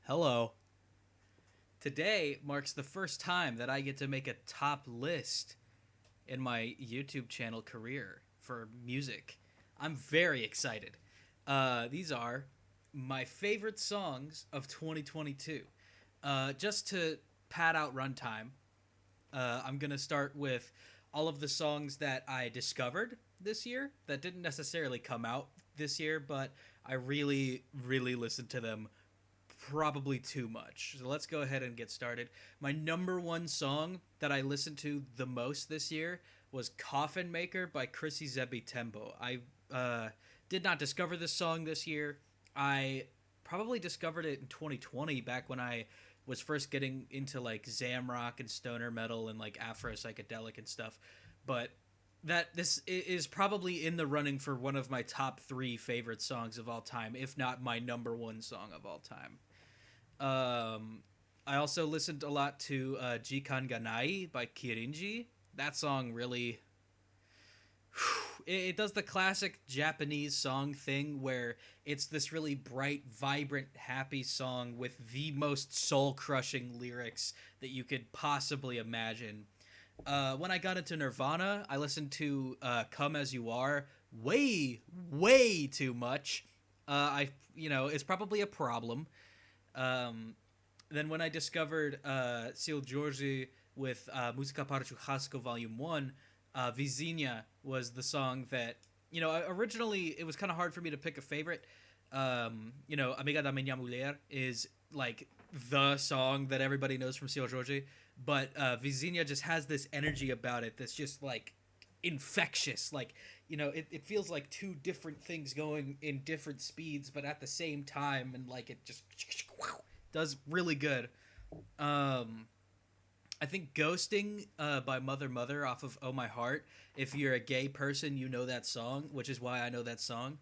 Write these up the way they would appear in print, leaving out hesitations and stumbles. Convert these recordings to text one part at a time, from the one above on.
Hello. Today marks the first time that I get to make a top list in my YouTube channel career for music. I'm very excited. These are my favorite songs of 2022. Just to pad out runtime, I'm going to start with all of the songs that I discovered this year that didn't necessarily come out this year, but I really, really listened to them probably too much. So let's go ahead and get started. My number one song that I listened to the most this year was Coffin Maker by Chrissy Zebi Tembo. I did not discover this song this year. I probably discovered it in 2020 back when I was first getting into like Zamrock and stoner metal and like Afro psychedelic and stuff. But that this is probably in the running for one of my top three favorite songs of all time, if not my number one song of all time. I also listened a lot to Jikan Ganai by Kirinji. That song really it does the classic Japanese song thing where it's this really bright, vibrant, happy song with the most soul-crushing lyrics that you could possibly imagine. When I got into Nirvana, I listened to "Come as You Are" way, way too much. It's probably a problem. Um, then when I discovered Sil Georgi with Música para Churrasco Volume 1, Vizinha was the song that, originally it was kind of hard for me to pick a favorite. Amiga da Minha Mulher is like the song that everybody knows from Sil Georgi, but Vizinha just has this energy about it that's just like infectious. Like, it feels like two different things going in different speeds, but at the same time, and like it just does really good. Um, I think "Ghosting" by Mother Mother off of "Oh My Heart." If you're a gay person, you know that song, which is why I know that song.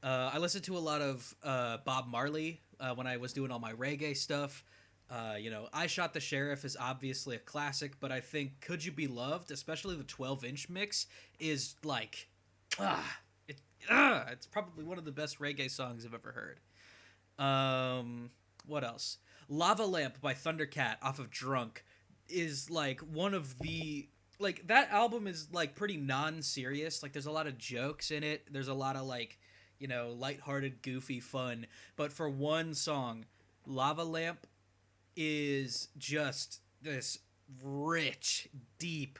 I listened to a lot of Bob Marley when I was doing all my reggae stuff. I Shot the Sheriff is obviously a classic, but I think "Could You Be Loved," especially the 12-inch mix, is like, ah, it's probably one of the best reggae songs I've ever heard. What else? Lava Lamp by Thundercat off of Drunk is like one of the like that album is like pretty non-serious. Like there's a lot of jokes in it. There's a lot of like, lighthearted, goofy fun. But for one song, Lava Lamp is just this rich, deep,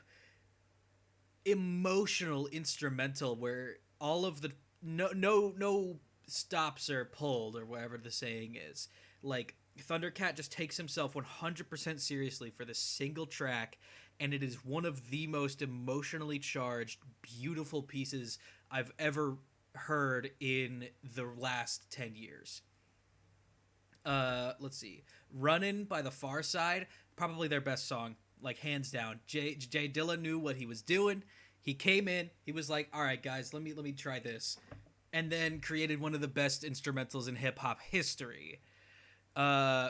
emotional instrumental where all of the no stops are pulled or whatever the saying is. Like Thundercat just takes himself 100% seriously for this single track, and it is one of the most emotionally charged, beautiful pieces I've ever heard in the last 10 years. Let's see. "Runnin' by the Far Side, probably their best song, like hands down. Jay Dilla knew what he was doing. He came in, he was like, "All right, guys, let me try this." And then created one of the best instrumentals in hip hop history. Uh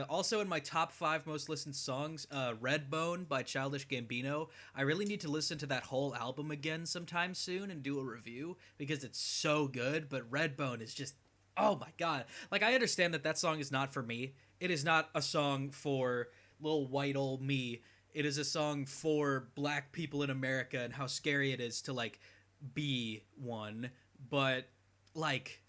Also in my top five most listened songs, Redbone by Childish Gambino. I really need to listen to that whole album again sometime soon and do a review because it's so good. But Redbone is just, oh my god! Like I understand that that song is not for me. It is not a song for little white old me. It is a song for black people in America and how scary it is to like be one. But like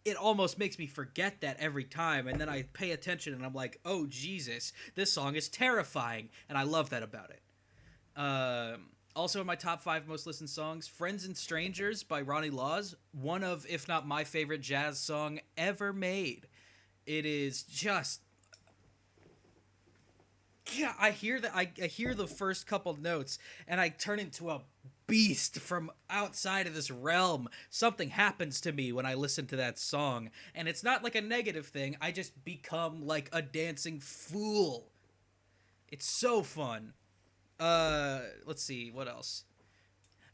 it almost makes me forget that every time, and then I pay attention and I'm like, oh Jesus, this song is terrifying, and I love that about it. Also in my top five most listened songs, "Friends and Strangers" by Ronnie Laws, one of, if not my favorite jazz song ever made. It is just, yeah, I hear that I hear the first couple notes and I turn into a beast from outside of this realm. Something happens to me when I listen to that song, and it's not like a negative thing. I just become like a dancing fool. It's so fun. Let's see what else.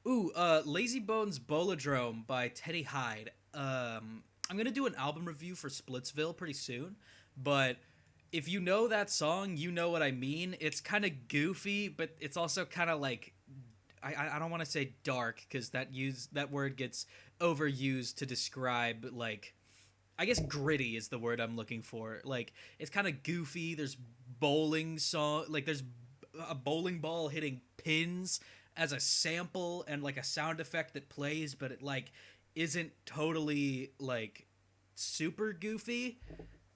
Ooh, Lazy Bones Bolodrome by Teddy Hyde. I'm gonna do an album review for Splitsville pretty soon, but if you know that song, you know what I mean. It's kind of goofy, but it's also kind of like I don't want to say dark because that word gets overused to describe like I guess gritty is the word I'm looking for. Like it's kind of goofy. There's bowling song, like there's a bowling ball hitting pins as a sample and like a sound effect that plays, but it like isn't totally like super goofy.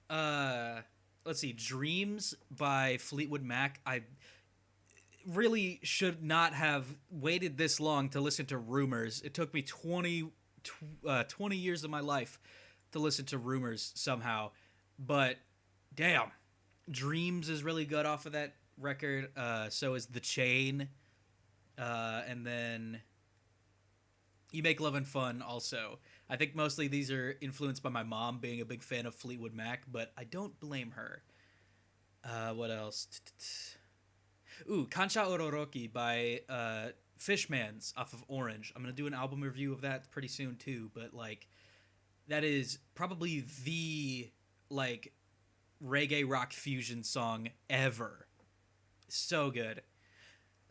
Uh, let's see, Dreams by Fleetwood Mac. I really should not have waited this long to listen to Rumors. It took me 20 years of my life to listen to Rumors somehow. But damn, Dreams is really good off of that record. So is The Chain. And then You Make Love and Fun also. I think mostly these are influenced by my mom being a big fan of Fleetwood Mac, but I don't blame her. What else? Ooh, Kancha Ororoki by Fishmans off of Orange. I'm gonna do an album review of that pretty soon too. But like, that is probably the like reggae rock fusion song ever. So good.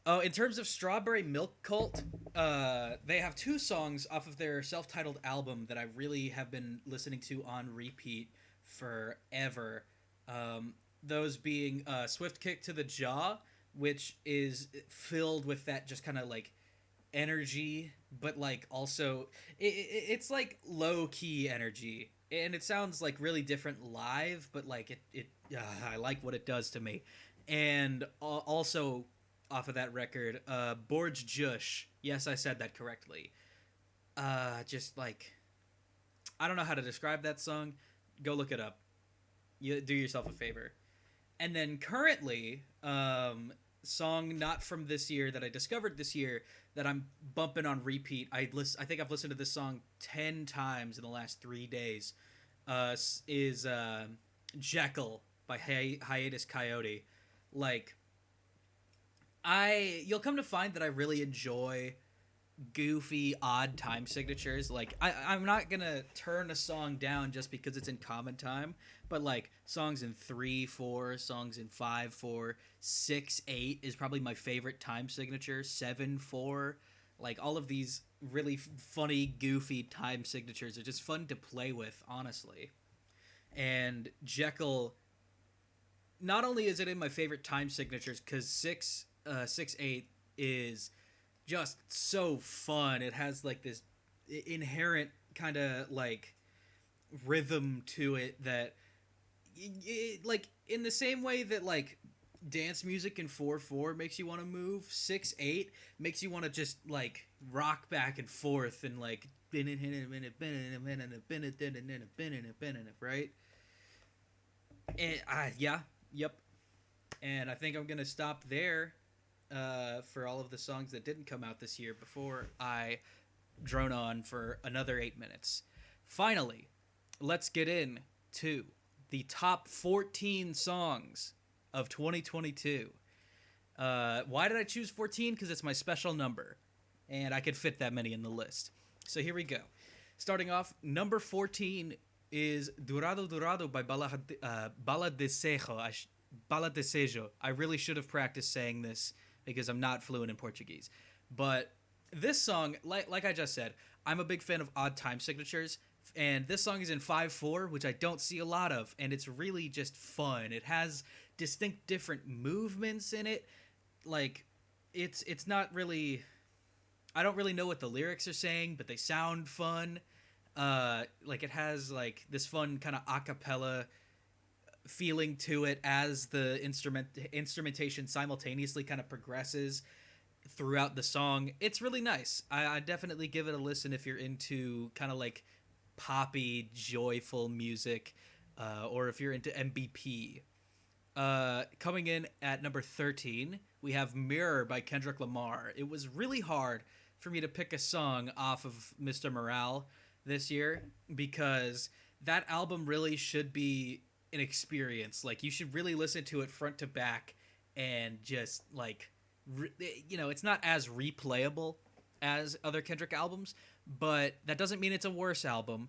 Oh, in terms of Strawberry Milk Cult, they have two songs off of their self-titled album that I really have been listening to on repeat forever. Those being Swift Kick to the Jaw, which is filled with that just kind of like energy, but like also it's like low key energy, and it sounds like really different live, but like it I like what it does to me. And also off of that record, Borge Jush. Yes, I said that correctly. Just like I don't know how to describe that song. Go look it up. You do yourself a favor. And then currently, song not from this year that I discovered this year that I'm bumping on repeat. I think I've listened to this song 10 times in the last 3 days. Is Jekyll by Hiatus Coyote. Like, you'll come to find that I really enjoy goofy, odd time signatures. Like, I'm not gonna turn a song down just because it's in common time, but like songs in 3/4, songs in 5/4, 6/8 is probably my favorite time signature. 7/4, like all of these really funny, goofy time signatures are just fun to play with, honestly. And Jekyll, not only is it in my favorite time signatures because 6/8 is just so fun. It has like this inherent kind of like rhythm to it that like in the same way that like dance music in 4/4 makes you want to move, 6/8 makes you want to just like rock back and forth and like right. And yeah, yep. And I think I'm gonna stop there for all of the songs that didn't come out this year before I drone on for another 8 minutes. Finally, let's get in to the top 14 songs of 2022. Why did I choose 14? Because it's my special number, and I could fit that many in the list. So here we go. Starting off, number 14 is Durado Durado by Bala Desejo. Bala Desejo. I really should have practiced saying this because I'm not fluent in Portuguese. But this song, like I just said, I'm a big fan of odd time signatures, and this song is in 5/4, which I don't see a lot of, and it's really just fun. It has distinct different movements in it. Like, it's not really... I don't really know what the lyrics are saying, but they sound fun. Like, it has, like, this fun kind of a cappella feeling to it as the instrumentation simultaneously kind of progresses throughout the song. It's really nice. I definitely give it a listen if you're into kind of like poppy, joyful music, or if you're into MBP. Coming in at number 13, we have Mirror by Kendrick Lamar. It was really hard for me to pick a song off of Mr. Morale this year because that album really should be an experience. Like, you should really listen to it front to back and just like it's not as replayable as other Kendrick albums, but that doesn't mean it's a worse album.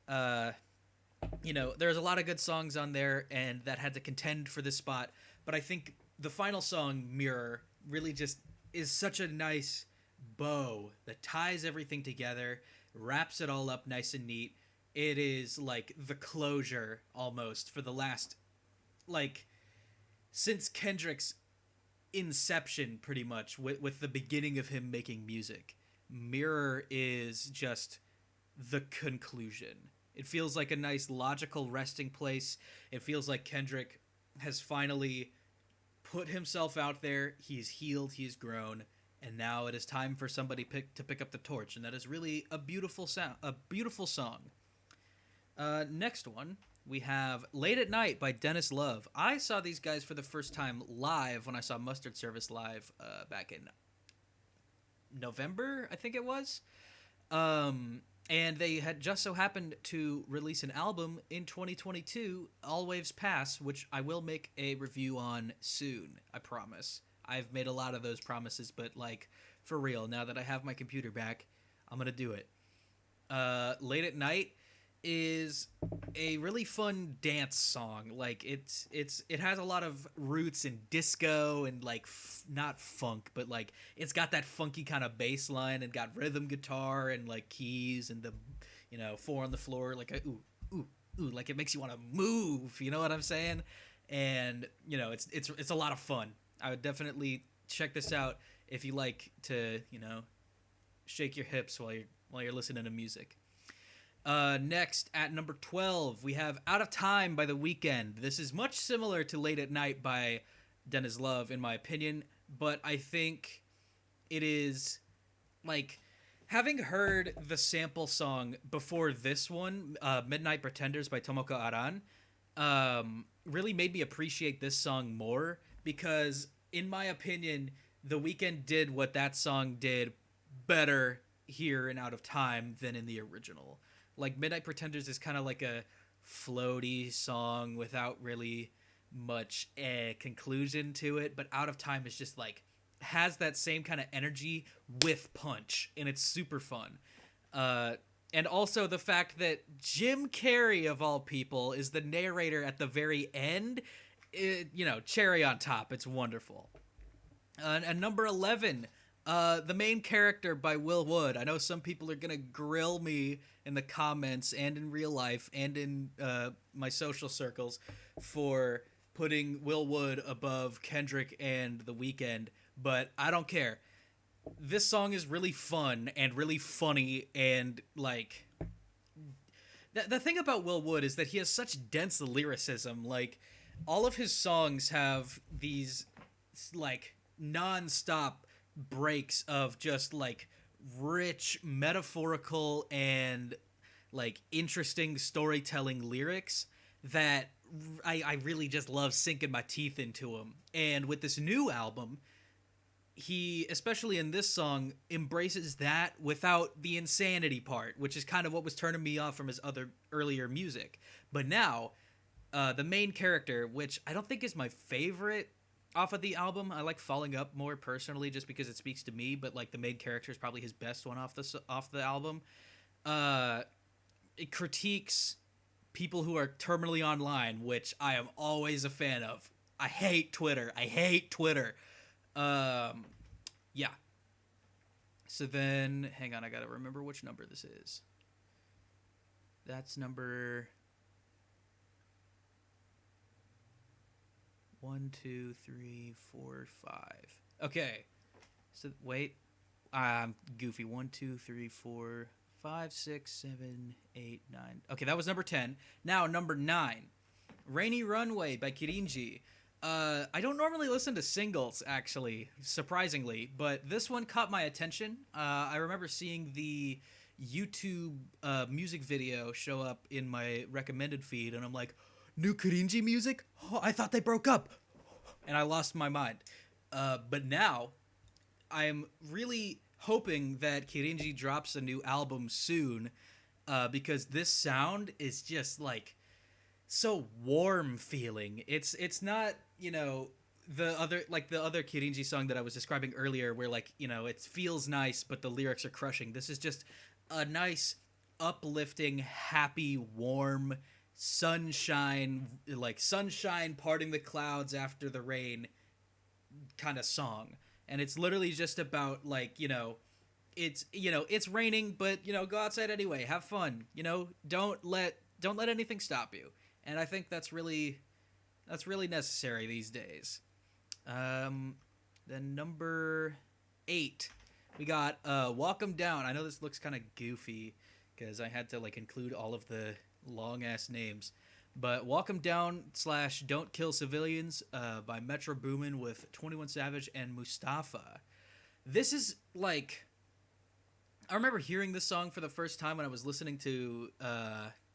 There's a lot of good songs on there and that had to contend for this spot, but I think the final song, Mirror, really just is such a nice bow that ties everything together, wraps it all up nice and neat. it is like the closure almost for the last, like, since Kendrick's inception, pretty much, with the beginning of him making music. Mirror is just the conclusion. It feels like a nice logical resting place. It feels like Kendrick has finally put himself out there. He's healed, he's grown, and now it is time for somebody to pick up the torch, and that is really a beautiful sound, a beautiful song. Next one, we have Late at Night by Dennis Love. I saw these guys for the first time live when I saw Mustard Service live back in November, I think it was. And they had just so happened to release an album in 2022, All Waves Pass, which I will make a review on soon, I promise. I've made a lot of those promises, but, like, for real, now that I have my computer back, I'm going to do it. Late at Night is a really fun dance song. Like, it has a lot of roots in disco and, like, not funk, but, like, it's got that funky kind of bass line and got rhythm guitar and, like, keys and the, four on the floor, like a ooh, like, it makes you want to move, you know what I'm saying? And, it's a lot of fun. I would definitely check this out if you like to, shake your hips while you're listening to music. Next, at number 12, we have Out of Time by The Weeknd. This is much similar to Late at Night by Dennis Love, in my opinion, but I think it is, like, having heard the sample song before this one, Midnight Pretenders by Tomoko Aran, really made me appreciate this song more, because, in my opinion, The Weeknd did what that song did better here in Out of Time than in the original. Like, Midnight Pretenders is kind of like a floaty song without really much conclusion to it, but Out of Time is just, like, has that same kind of energy with punch, and it's super fun. And also the fact that Jim Carrey, of all people, is the narrator at the very end, cherry on top. It's wonderful. And number 11, The Main Character by Will Wood. I know some people are going to grill me in the comments and in real life and in my social circles for putting Will Wood above Kendrick and The Weeknd, but I don't care. This song is really fun and really funny, and, like, the thing about Will Wood is that he has such dense lyricism. Like, all of his songs have these, like, non-stop breaks of just, like, rich metaphorical and, like, interesting storytelling lyrics that I really just love sinking my teeth into them. And with this new album, he, especially in this song, embraces that without the insanity part, which is kind of what was turning me off from his other earlier music. But now, The Main Character, which I don't think is my favorite off of the album. I like Falling Up more personally, just because it speaks to me, but, like, The Main Character is probably his best one off the album. It critiques people who are terminally online, which I am always a fan of. I hate Twitter. Yeah. So then, hang on, I gotta remember which number this is. That's number 1, 2, 3, 4, 5. Okay. So wait, I'm goofy. 1, 2, 3, 4, 5, 6, 7, 8, 9. Okay, that was number 10. Now number 9, Rainy Runway by Kirinji. I don't normally listen to singles, actually, surprisingly, but this one caught my attention. I remember seeing the YouTube music video show up in my recommended feed, and I'm like, new Kirinji music? Oh, I thought they broke up. And I lost my mind. But now, I'm really hoping that Kirinji drops a new album soon, because this sound is just, like, so warm feeling. It's not, the other Kirinji song that I was describing earlier, where, like, it feels nice, but the lyrics are crushing. This is just a nice, uplifting, happy, warm, sunshine parting the clouds after the rain kind of song. And it's literally just about, like, it's it's raining, but go outside anyway, have fun. Don't let anything stop you. And I think that's really necessary these days. Um, then number 8, we got "Walk 'Em Down." I know this looks kind of goofy because I had to like include all of the long ass names, but "Walk 'Em Down" slash "Don't Kill Civilians" by Metro Boomin with 21 Savage and Mustafa. This is like, I remember hearing this song for the first time when I was listening to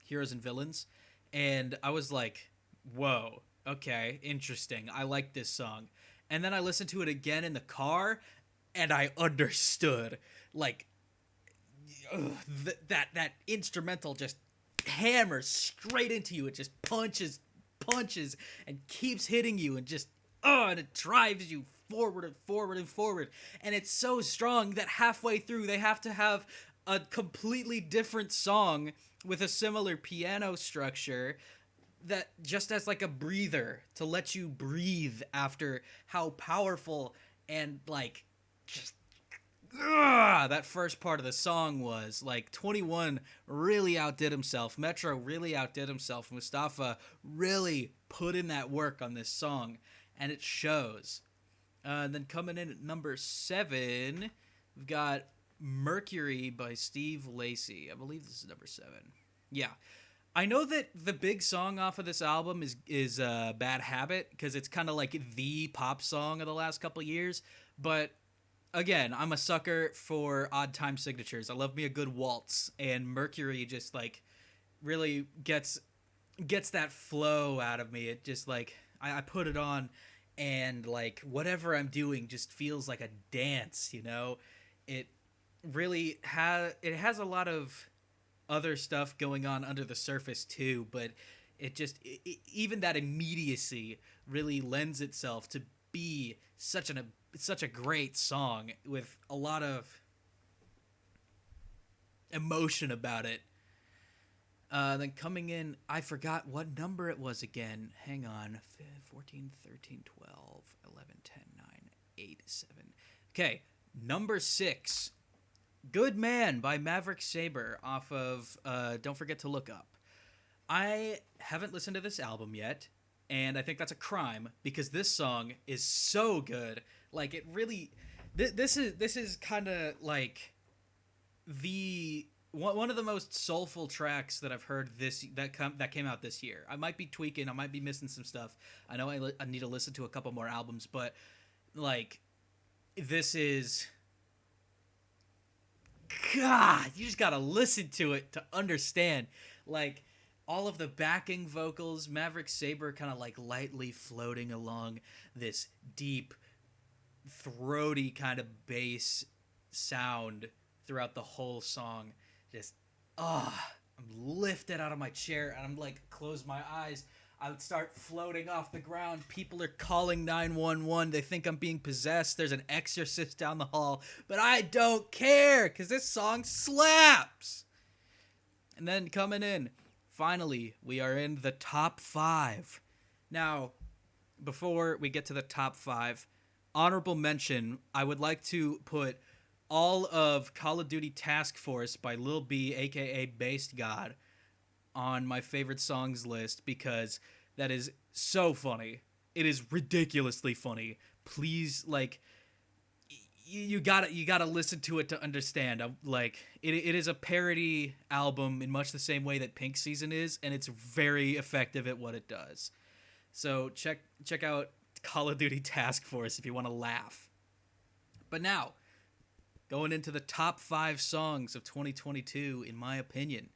Heroes and Villains, and I was like, whoa, okay, interesting. I like this song. And then I listened to it again in the car, and I understood. Like, that instrumental just hammers straight into you. It just punches, and keeps hitting you, and just, and it drives you forward and forward and forward. And it's so strong that halfway through they have to have a completely different song with a similar piano structure that just as like a breather to let you breathe after how powerful and like just that first part of the song was. Like, 21 really outdid himself. Metro really outdid himself. Mustafa really put in that work on this song, and it shows. Then coming in at number 7, we've got Mercury by Steve Lacy. I believe this is number 7. Yeah. I know that the big song off of this album is Bad Habit, because it's kind of like the pop song of the last couple years. But again, I'm a sucker for odd time signatures. I love me a good waltz, and Mercury just like really gets that flow out of me. It just like I put it on, and like whatever I'm doing just feels like a dance. It really has a lot of other stuff going on under the surface too, but even that immediacy really lends itself to be such a great song with a lot of emotion about it. Then coming in, I forgot what number it was again. Hang on. 14, 13, 12, 11, 10, 9, 8, 7. Okay, number 6. Good Man by Maverick Sabre off of Don't Forget to Look Up. I haven't listened to this album yet, and I think that's a crime because this song is so good. Like, it really... This is kind of like the... One of the most soulful tracks that I've heard that came out this year. I might be tweaking. I might be missing some stuff. I know I need to listen to a couple more albums, but like, this is... God, you just gotta listen to it to understand. Like, all of the backing vocals, Maverick Sabre kind of like lightly floating along this deep, throaty kind of bass sound throughout the whole song. Just, I'm lifted out of my chair, and I'm like, close my eyes. I would start floating off the ground. People are calling 911. They think I'm being possessed. There's an exorcist down the hall. But I don't care, because this song slaps. And then coming in, finally, we are in the top 5. Now, before we get to the top 5, honorable mention, I would like to put all of Call of Duty Task Force by Lil B, a.k.a. Based God, on my favorite songs list because that is so funny. It is ridiculously funny. Please, like, you gotta listen to it to understand. Like, it is a parody album in much the same way that Pink Season is, and it's very effective at what it does. So check out Call of Duty Task Force if you want to laugh. But now, going into the top 5 songs of 2022, in my opinion.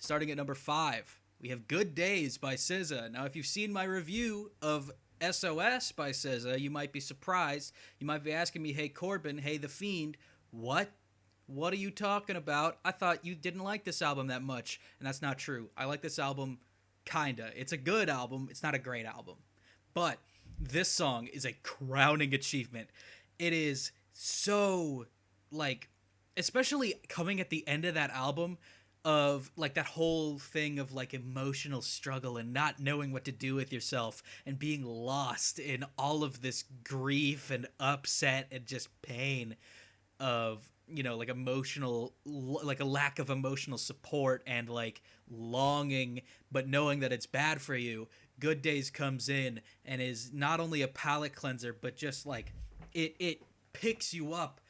Starting at number 5, we have Good Days by SZA. Now, if you've seen my review of SOS by SZA, you might be surprised. You might be asking me, hey, Corbin, hey, The Fiend, what? What are you talking about? I thought you didn't like this album that much. And that's not true. I like this album, kinda. It's a good album. It's not a great album. But this song is a crowning achievement. It is so, like, especially coming at the end of that album, of like that whole thing of like emotional struggle and not knowing what to do with yourself and being lost in all of this grief and upset and just pain of like emotional, like a lack of emotional support and like longing, but knowing that it's bad for you. Good Days comes in and is not only a palate cleanser, but just like it picks you up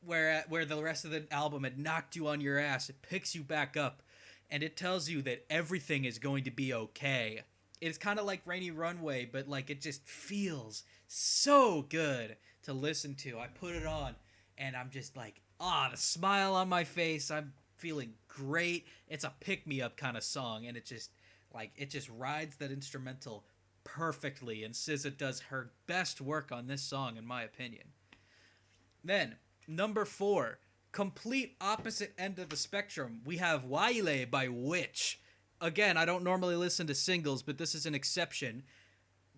where the rest of the album had knocked you on your ass. It picks you back up, and it tells you that everything is going to be okay. It's kind of like Rainy Runway, but like it just feels so good to listen to. I put it on, and I'm just like, the smile on my face. I'm feeling great. It's a pick me up kind of song, and it just rides that instrumental perfectly. And SZA does her best work on this song, in my opinion. Then number 4, complete opposite end of the spectrum. We have Wale by Witch. Again, I don't normally listen to singles, but this is an exception.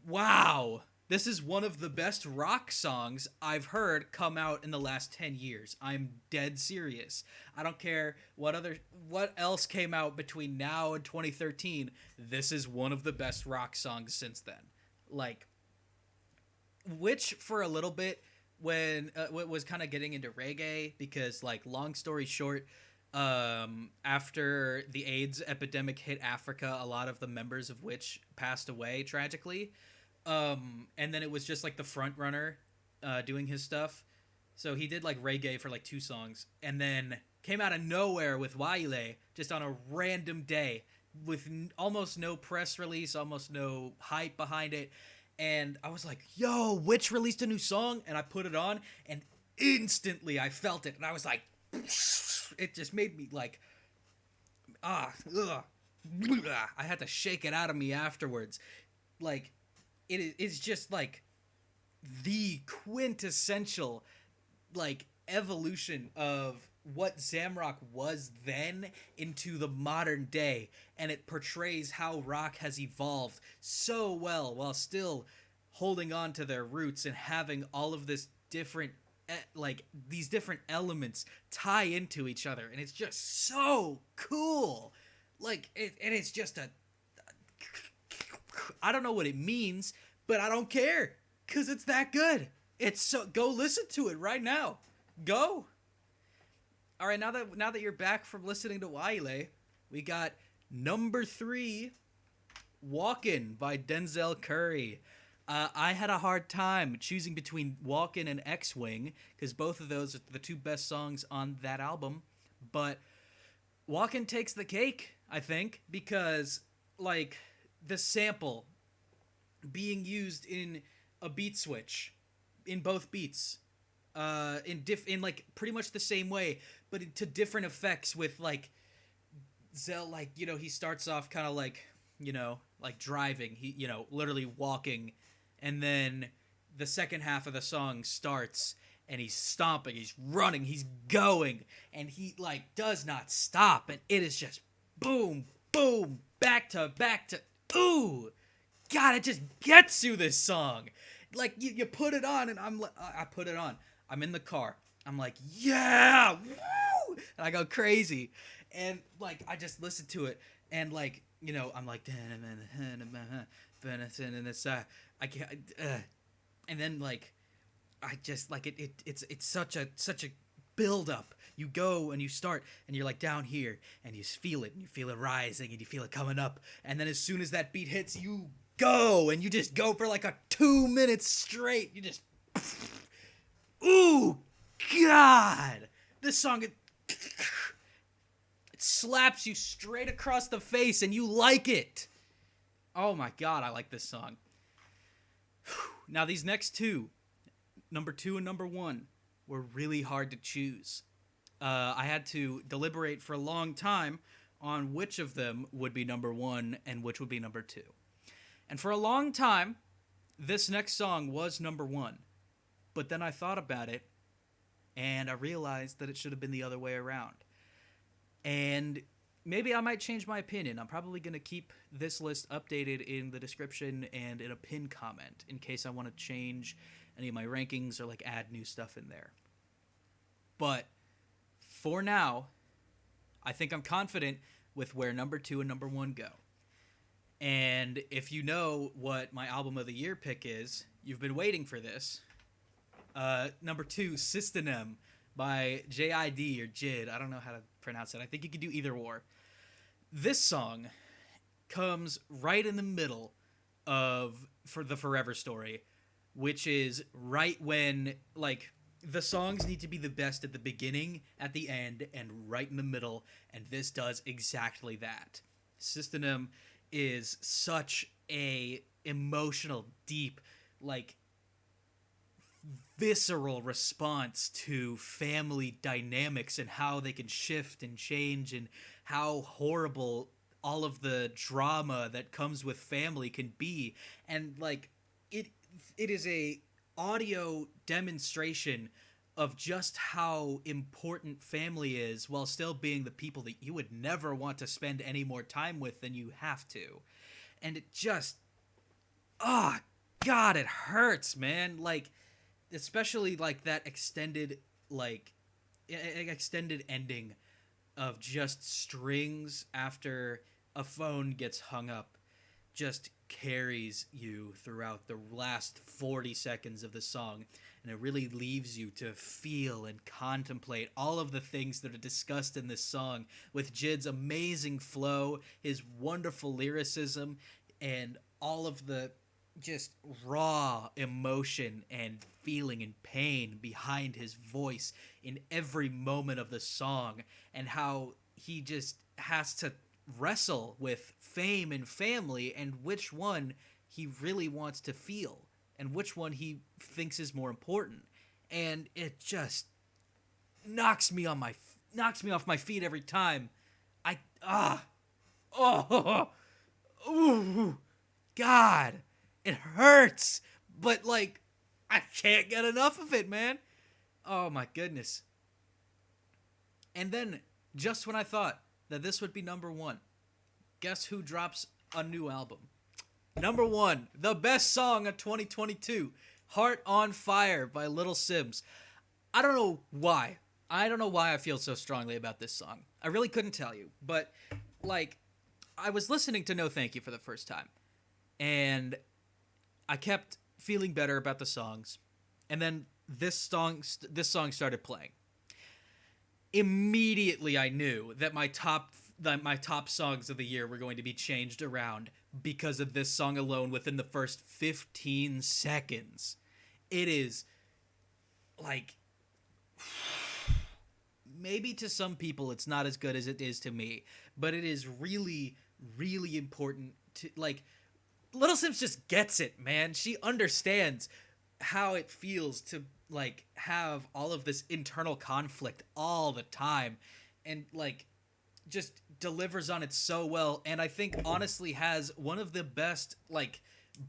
Wow. This is one of the best rock songs I've heard come out in the last 10 years. I'm dead serious. I don't care what else came out between now and 2013. This is one of the best rock songs since then. Like, Witch for a little bit when was kind of getting into reggae because, like, long story short, after the AIDS epidemic hit Africa, a lot of the members of Witch passed away tragically. And then it was just like the front runner doing his stuff. So he did like reggae for like 2 songs and then came out of nowhere with Wale just on a random day with almost no press release, almost no hype behind it. And I was like, yo, Witch released a new song, and I put it on, and instantly I felt it, and I was like, it just made me like, I had to shake it out of me afterwards. Like, it's just like the quintessential like evolution of what Zamrock was then into the modern day, and it portrays how rock has evolved so well while still holding on to their roots and having all of this different like these different elements tie into each other, and it's just so cool. Like it's just I don't know what it means, but I don't care because it's that good. It's so, go listen to it right now. Go. All right, now that you're back from listening to Wale, we got number 3, Walkin' by Denzel Curry. I had a hard time choosing between Walkin' and X-Wing because both of those are the 2 best songs on that album, but Walkin' takes the cake, I think, because like the sample being used in a beat switch in both beats in like pretty much the same way, but to different effects with like Zell, like, you know, he starts off kind of like, you know, like driving, he, you know, literally walking, and then the second half of the song starts and he's stomping, he's running, he's going, and he like does not stop, and it is just boom, boom, back to ooh, God, it just gets you, this song. Like, you put it on, and I put it on. I'm in the car. I'm like, yeah, woo! And I go crazy. And, like, I just listen to it, and, like, you know, I'm like, I can't, and then, like, I just, like, it's such a build up. You go and you start, and you're like down here, and you feel it, rising, and you feel it coming up, and then as soon as that beat hits, you go, and you just go for like a 2 minutes straight. You just, ooh, God, this song, it slaps you straight across the face, and you like it. Oh my God, I like this song. Now these next 2, number 2 and number 1, were really hard to choose. I had to deliberate for a long time on which of them would be number 1 and which would be number 2. And for a long time, this next song was number 1. But then I thought about it, and I realized that it should have been the other way around. And maybe I might change my opinion. I'm probably going to keep this list updated in the description and in a pinned comment in case I want to change any of my rankings or like add new stuff in there. But for now, I think I'm confident with where number 2 and number 1 go. And if you know what my album of the year pick is, you've been waiting for this. Number 2, System by JID or Jid. I don't know how to pronounce it. I think you could do either or. This song comes right in the middle of for the Forever Story, which is right when like the songs need to be the best at the beginning, at the end, and right in the middle, and this does exactly that. System is such a emotional, deep, like visceral response to family dynamics and how they can shift and change and how horrible all of the drama that comes with family can be. And like it it is a audio demonstration of just how important family is while still being the people that you would never want to spend any more time with than you have to. And it just, oh god, it hurts, man. Like especially like that extended like extended ending of just strings after a phone gets hung up just carries you throughout the last 40 seconds of the song, and it really leaves you to feel and contemplate all of the things that are discussed in this song with Jid's amazing flow, his wonderful lyricism, and all of the just raw emotion and feeling and pain behind his voice in every moment of the song, and how he just has to wrestle with fame and family and which one he really wants to feel and which one he thinks is more important. And it just knocks me off my feet every time. I oh ooh, god, it hurts, but like I can't get enough of it, man. Oh my goodness. And then just when I thought that this would be number one, guess who drops a new album? Number one, the best song of 2022, Heart on Fire by Little Sims. I don't know why. I don't know why I feel so strongly about this song. I really couldn't tell you. But, like, I was listening to No Thank You for the first time. And I kept feeling better about the songs. And then this song started playing. Immediately I knew that my top songs of the year were going to be changed around because of this song alone within the first 15 seconds. It is like maybe to some people it's not as good as it is to me, but it is really really important to like Little Sims just gets it, man. She understands how it feels to like have all of this internal conflict all the time and like just delivers on it so well, and I think honestly has one of the best like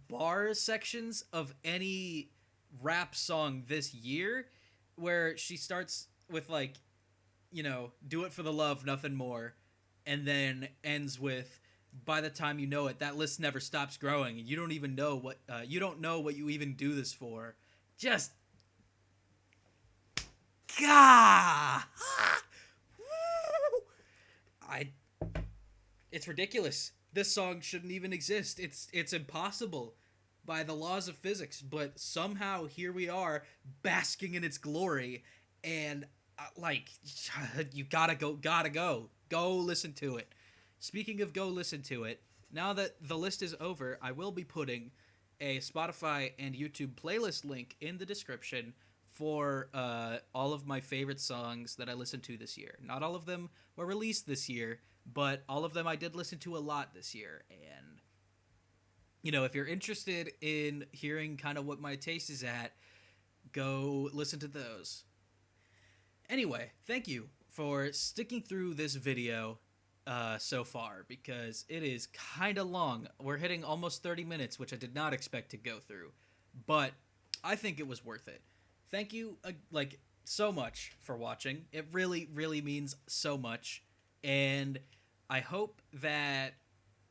bar sections of any rap song this year, where she starts with like, you know, do it for the love, nothing more, and then ends with by the time you know it, that list never stops growing, and you don't even know what you don't know what you even do this for. Just God, I it's ridiculous. This song shouldn't even exist. It's impossible by the laws of physics, but somehow here we are basking in its glory, and like you go listen to it. Speaking of go listen to it, now that the list is over, I will be putting a Spotify and YouTube playlist link in the description for all of my favorite songs that I listened to this year. Not all of them were released this year, but all of them I did listen to a lot this year. And, you know, if you're interested in hearing kind of what my taste is at, go listen to those. Anyway, thank you for sticking through this video so far, because it is kind of long. We're hitting almost 30 minutes, which I did not expect to go through, but I think it was worth it. Thank you, like, so much for watching. It really, really means so much, and I hope that,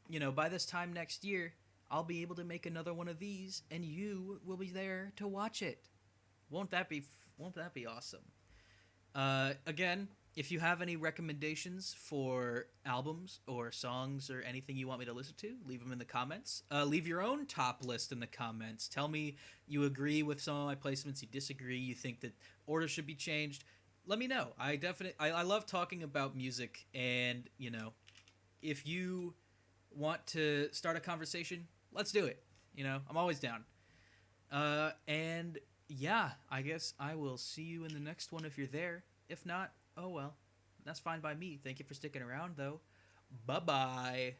you know, by this time next year, I'll be able to make another one of these, and you will be there to watch it. Won't that be awesome? Again, if you have any recommendations for albums or songs or anything you want me to listen to, leave them in the comments. Leave your own top list in the comments. Tell me you agree with some of my placements, you disagree, you think that order should be changed. let me know. I love talking about music, and if you want to start a conversation, let's do it. I'm always down. And yeah, I guess I will see you in the next one if you're there. If not, oh well, that's fine by me. Thank you for sticking around, though. Bye bye.